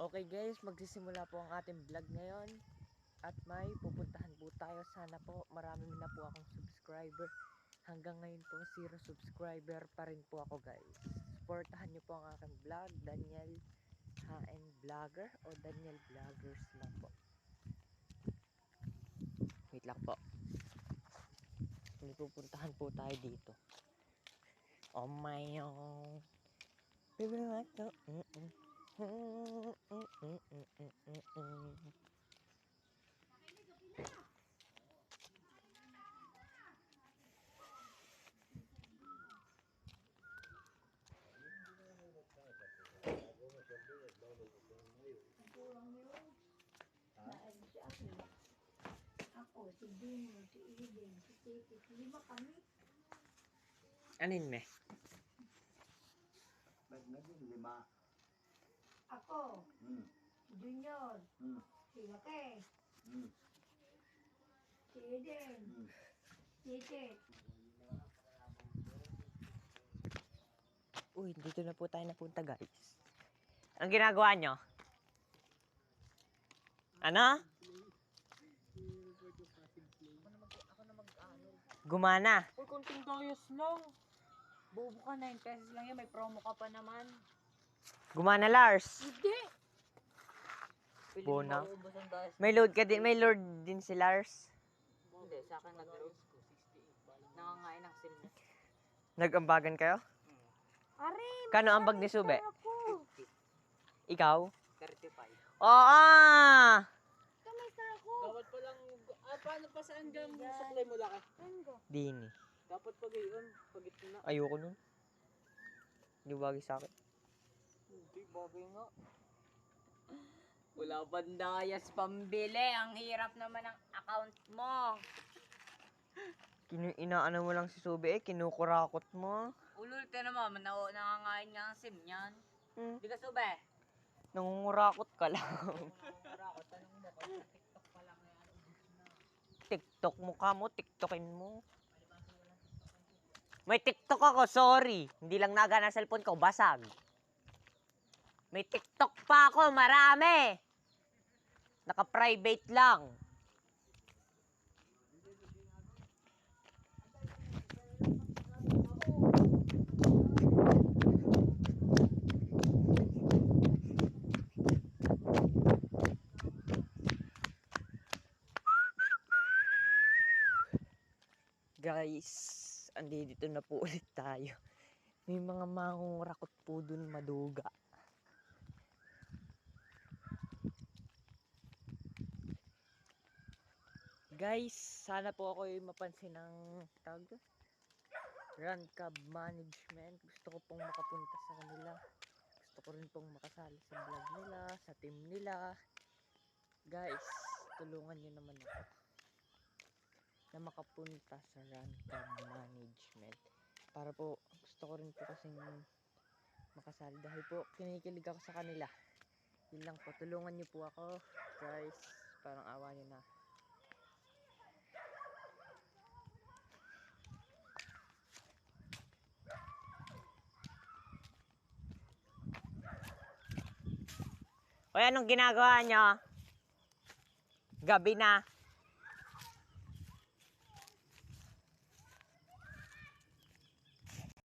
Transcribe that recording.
Okay guys, magsisimula po ang ating vlog ngayon. At may pupuntahan po tayo. Sana po marami na po akong subscriber. Hanggang ngayon po 0 subscriber pa rin po ako guys. Supportahan nyo po ang aking vlog, Daniel HN Vlogger o Daniel Vloggers lang po. Wait lang po. May pupuntahan po tayo dito. Oh my god. Baby, like to Ako, si Dino, si Eden, si Titi, 5 kami. Anin me? Ba't naging 5? Ako, si Junior, si Lake, si Eden, si Ted. Uy, dito na po tayo napunta guys. Ang ginagawa nyo? Ano? Gumana. Uy, konting doyos lang. Bobo ka, 9 pesos lang yan. May promo ka pa naman. Gumana Lars. Hindi. Pili mo Bona. maubos ang doyos. May load ka din, may load din si Lars. Hindi, sa akin nag-load ko. 68. Nangangain ng sim niya. Nag-ambagan kayo? Ari, Kano ambag ni Sube? ako. Ikaw? 35. Oo! Kamay sa ako. Dapat pa lang, paano pa saan dyan suklay mo laki? Tango. Dini. Dapat pag iyon, pag ito na. Ayoko nun. Hindi bagay sa akin. Hindi, bagay nga. Wala bandayas pambili. Ang hirap naman ng account mo. Inaano mo lang si Sube kinukurakot mo. Ulul ka naman, nangangain nga ang sim niyan. Hmm. Di ka sube. Nangungurakot ka lang. Para ako, tanong mo, kung TikTok pa lang yan, ubus na. TikTok mukha mo, TikTokin mo. May TikTok ako, sorry. Hindi lang nagana cellphone ko, basag. May TikTok pa ako, marami. Naka-private lang. Guys, andito na po ulit tayo. May mga mangungurakot po dun maduga. Guys, sana po ako yung mapansin ng tag Run Cab Management. Gusto ko pong makapunta sa kanila. Gusto ko rin pong makasali sa vlog nila, sa team nila. Guys, tulungan nyo naman ako na makapunta sa Run Cab Management. Para po, gusto ko rin po kasing makasali dahil po kinikilig ako sa kanila. Yun lang po, tulungan nyo po ako guys, parang awa nyo na. Hoy, anong ginagawa nyo? Gabi na.